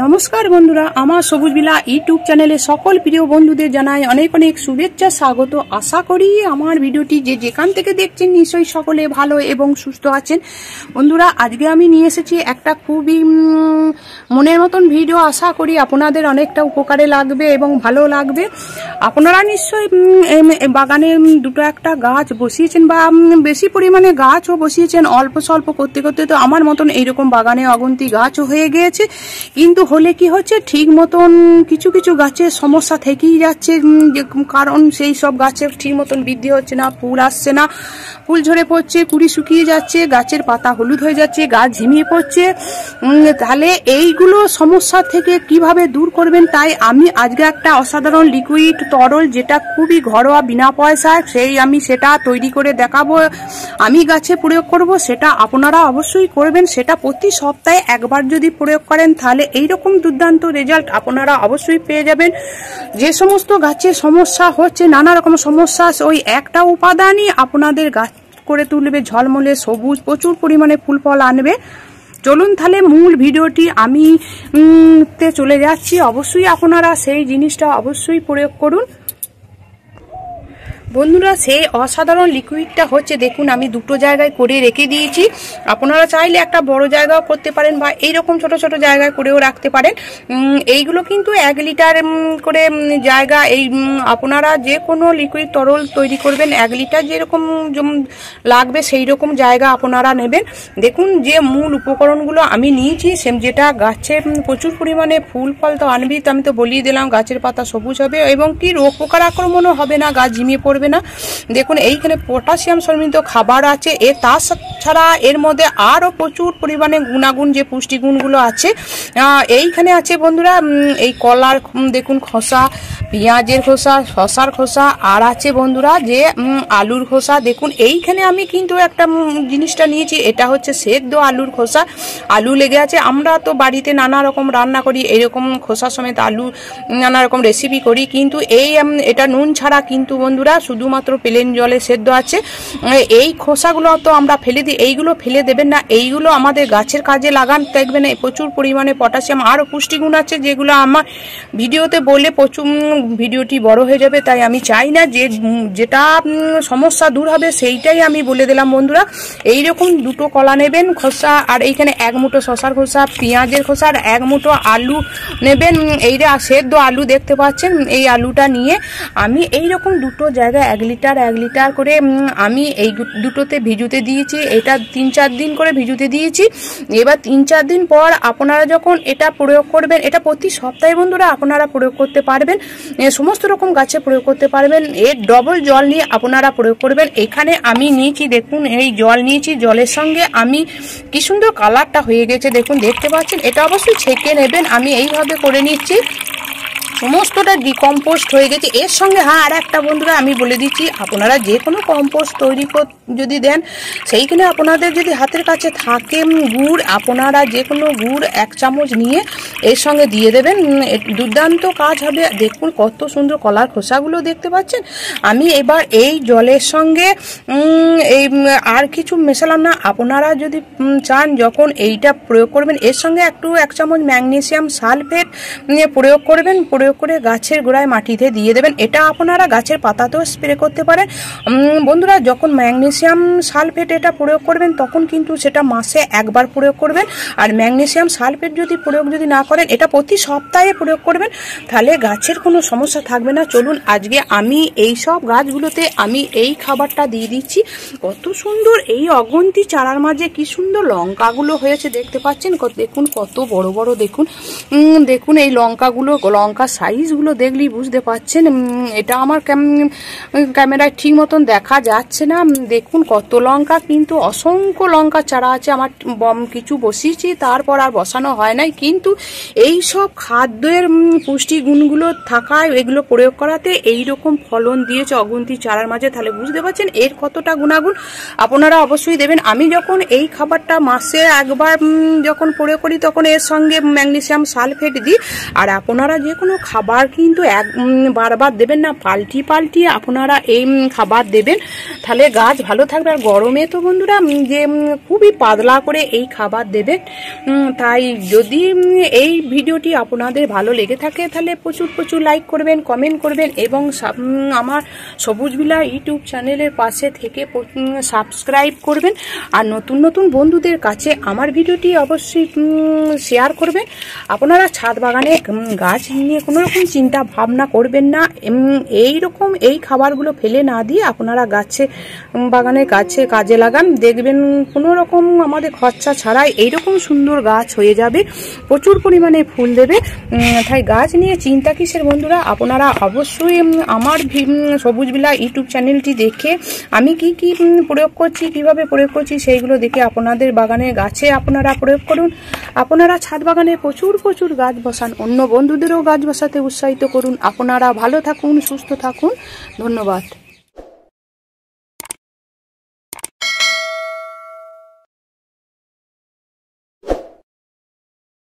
নমস্কার বন্ধুরা, আমার সবুজ বিলা ইউটিউব চ্যানেলে সকল প্রিয় বন্ধুদের জানাই অনেক অনেক শুভেচ্ছা, স্বাগত। আশা করি আমার ভিডিওটি যে যেখান থেকে দেখছেন নিশ্চয়ই সকলে ভালো এবং সুস্থ আছেন। বন্ধুরা, আজকে আমি নিয়ে এসেছি একটা খুবই মনের মতন ভিডিও। আশা করি আপনাদের অনেকটা উপকারে লাগবে এবং ভালো লাগবে। আপনারা নিশ্চয়ই বাগানে দুটো একটা গাছ বসিয়েছেন বা বেশি পরিমাণে গাছও বসিয়েছেন। অল্প স্বল্প করতে করতে তো আমার মতন এইরকম বাগানে অগন্তি গাছও হয়ে গিয়েছে। কিন্তু হলে কি হচ্ছে, ঠিক মতন কিছু কিছু গাছের সমস্যা থেকেই যাচ্ছে, কারণ সেই সব গাছের ঠিক মতন বৃদ্ধি হচ্ছে না, ফুল আসছে না, ফুল ঝরে পড়ছে, কুড়ি শুকিয়ে যাচ্ছে, গাছের পাতা হলুদ হয়ে যাচ্ছে, গাছ ঝিমিয়ে পড়ছে। তাহলে এইগুলো সমস্যা থেকে কিভাবে দূর করবেন, তাই আমি আজকে একটা অসাধারণ লিকুইড তরল, যেটা খুবই ঘরোয়া বিনা পয়সায়, আমি সেটা তৈরি করে দেখাবো। আমি গাছে প্রয়োগ করব, সেটা আপনারা অবশ্যই করবেন। সেটা প্রতি সপ্তাহে একবার যদি প্রয়োগ করেন তাহলে এইরকম দুর্দান্ত রেজাল্ট আপনারা অবশ্যই পেয়ে যাবেন। যে সমস্ত গাছের সমস্যা হচ্ছে, নানা রকম সমস্যা, ওই একটা উপাদানই আপনাদের গাছ করে তুলবে ঝলমলে সবুজ, প্রচুর পরিমাণে ফুল ফল আনবে। চলুন তাহলে মূল ভিডিওটি আমি চলে যাচ্ছি। অবশ্যই আপনারা সেই জিনিসটা অবশ্যই প্রয়োগ করুন। বন্ধুরা, সেই অসাধারণ লিকুইডটা হচ্ছে, দেখুন আমি দুটো জায়গায় করে রেখে দিয়েছি। আপনারা চাইলে একটা বড় জায়গাও করতে পারেন বা এইরকম ছোট ছোট জায়গায় করেও রাখতে পারেন। এইগুলো কিন্তু 1 লিটার করে জায়গা, এই আপনারা যে কোনো লিকুইড তরল তৈরি করবেন 1 লিটার যেরকম লাগবে সেই রকম জায়গা আপনারা নেবেন। দেখুন যে মূল উপকরণগুলো আমি নিয়েছি, যেটা গাছে প্রচুর পরিমাণে ফুল ফল তো আনবি, তো আমি তো বলিয়ে দিলাম, গাছের পাতা সবুজ হবে এবং কি রোগ পোকার আক্রমণও হবে না, গাছ ঝিমিয়ে পড়বে না। দেখুন এইখানে পটাশিয়াম সমৃদ্ধ খাবার আছে, তাছাড়া এর মধ্যে আরো প্রচুর পরিমাণে গুণাগুণ, যে পুষ্টিগুণগুলো আছে এইখানে আছে বন্ধুরা। এই কলার দেখুন খোসা, পেঁয়াজের খোসা, শশার খোসা, আর আছে বন্ধুরা যে আলুর খোসা। দেখুন এইখানে আমি কিন্তু একটা জিনিসটা নিয়েছি, এটা হচ্ছে সেদ্ধ আলুর খোসা। আলু লেগে আছে, আমরা তো বাড়িতে নানা রকম রান্না করি, এইরকম খোসা সমেত আলু নানা রকম রেসিপি করি, কিন্তু এটা নুন ছাড়া কিন্তু বন্ধুরা শুধুমাত্র প্লেন জলে সেদ্ধ আছে। এই খোসাগুলো তো আমরা ফেলে দিই, এইগুলো ফেলে দেবেন না, এইগুলো আমাদের গাছের কাজে লাগান, দেখবেন প্রচুর পরিমাণে পটাশিয়াম আরও পুষ্টিগুণ আছে, যেগুলো আমার ভিডিওতে বলে প্রচুর ভিডিওটি বড় হয়ে যাবে। তাই আমি চাই না যেটা সমস্যা দূর হবে সেইটাই আমি বলে দিলাম বন্ধুরা। এইরকম দুটো কলা নেবেন খোসা, আর এইখানে 1 মুঠো শশার খোসা, পেঁয়াজের খোসা, আর 1 মুঠো আলু নেবেন। এইটা সেদ্ধ আলু দেখতে পাচ্ছেন, এই আলুটা নিয়ে আমি এইরকম দুটো জায়গায় 1 লিটার করে আমি এই দুটোতে ভিজুতে দিয়েছি। এটা 3-4 দিন করে ভিজুতে দিয়েছি। এবার 3-4 দিন পর আপনারা যখন এটা প্রয়োগ করবেন, এটা প্রতি সপ্তাহে বন্ধুরা আপনারা প্রয়োগ করতে পারবেন, সমস্ত রকম গাছে প্রয়োগ করতে পারবেন। এর ডবল জল নিয়ে আপনারা প্রয়োগ করবেন। এখানে আমি নিয়েছি, দেখুন এই জল নিয়েছি, জলের সঙ্গে আমি কি সুন্দর কালারটা হয়ে গেছে, দেখুন দেখতে পাচ্ছেন। এটা অবশ্যই ছেঁকে নেবেন, আমি এইভাবে করে নিচ্ছি। সমস্তটা ডিকম্পোস্ট হয়ে গেছে। এর সঙ্গে আর একটা বন্ধুরা আমি বলে দিচ্ছি, আপনারা যে কোনো কম্পোস্ট তৈরি যদি দেন, সেইখানে আপনাদের যদি হাতের কাছে থাকে গুড়, আপনারা যে কোনো গুড় 1 চামচ নিয়ে এর সঙ্গে দিয়ে দেবেন, দুর্দান্ত কাজ হবে। দেখুন কত সুন্দর কলার খোসাগুলো দেখতে পাচ্ছেন। আমি এবার এই জলের সঙ্গে এই আর কিছু মেশালাম না। আপনারা যদি চান যখন এইটা প্রয়োগ করবেন, এর সঙ্গে 1 চামচ ম্যাগনেসিয়াম সালফেট প্রয়োগ করবেন, প্রয়োগ করে গাছের গোড়ায় মাটিতে দিয়ে দেবেন। এটা আপনারা গাছের পাতাতেও স্প্রে করতে পারেন বন্ধুরা। যখন ম্যাগনেসিয়াম সালফেট এটা প্রয়োগ করবেন, তখন কিন্তু সেটা মাসে 1 বার প্রয়োগ করবেন। আর ম্যাগনেসিয়াম সালফেট প্রয়োগ যদি না করেন, এটা প্রতি সপ্তাহে প্রয়োগ করবেন, তাহলে গাছের কোনো সমস্যা থাকবে না। চলুন আজকে আমি এই সব গাছগুলোতে আমি এই খাবারটা দিয়ে দিচ্ছি। কত সুন্দর এই অগন্তি চারার মাঝে কি সুন্দর লঙ্কাগুলো হয়েছে দেখতে পাচ্ছেন। দেখুন কত বড় বড়, দেখুন এই লঙ্কার সাইজগুলো দেখলেই বুঝতে পাচ্ছেন। এটা আমার ক্যামেরায় ঠিক মতন দেখা যাচ্ছে না। দেখুন কত লঙ্কা, কিন্তু অসংখ্য লঙ্কা চারা আছে আমার। কিছু বসিয়েছি, তারপর আর বসানো হয় নাই, কিন্তু এই সব খাদ্যের পুষ্টিগুণগুলো থাকায় এগুলো প্রয়োগ করাতে এইরকম ফলন দিয়েছে অগুন্তি চারার মাঝে। তাহলে বুঝতে পারছেন এর কতটা গুণাগুণ, আপনারা অবশ্যই দেবেন। আমি যখন এই খাবারটা মাসে 1 বার যখন প্রয়োগ করি, তখন এর সঙ্গে ম্যাগনেসিয়াম সালফেট দিই। আর আপনারা যে কোনো খাবার কিন্তু বারবার দেবেন না, পাল্টিয়ে আপনারা এই খাবার দেবেন, তাহলে গাছ ভালো থাকবে। আর গরমে তো বন্ধুরা যে খুবই পাতলা করে এই খাবার দেবেন। তাই যদি এই ভিডিওটি আপনাদের ভালো লেগে থাকে তাহলে প্রচুর লাইক করবেন, কমেন্ট করবেন এবং আমার সবুজ বিলা ইউটিউব চ্যানেলের পাশে থেকে সাবস্ক্রাইব করবেন। আর নতুন বন্ধুদের কাছে আমার ভিডিওটি অবশ্যই শেয়ার করবেন। আপনারা ছাদ বাগানে গাছ নিয়ে কোনো রকম চিন্তা ভাবনা করবেন না, এই খাবারগুলো ফেলে না দিয়ে আপনারা বাগানে গাছে কাজে লাগান, দেখবেন কোনো রকম আমাদের খরচা ছাড়াই এইরকম সুন্দর গাছ হয়ে যাবে, প্রচুর পরিমাণে ফুল দেবে। তাই গাছ নিয়ে চিন্তা কিসের বন্ধুরা, আপনারা অবশ্যই আমার সবুজ বিলা ইউটিউব চ্যানেলটি দেখে আমি কি প্রয়োগ করছি, কিভাবে প্রয়োগ করছি সেইগুলো দেখে আপনাদের বাগানের গাছে আপনারা প্রয়োগ করুন। আপনারা ছাদ বাগানে প্রচুর গাছ বসান, অন্য বন্ধুদেরও গাছ বসাতে উৎসাহিত করুন। আপনারা ভালো থাকুন, সুস্থ থাকুন, ধন্যবাদ।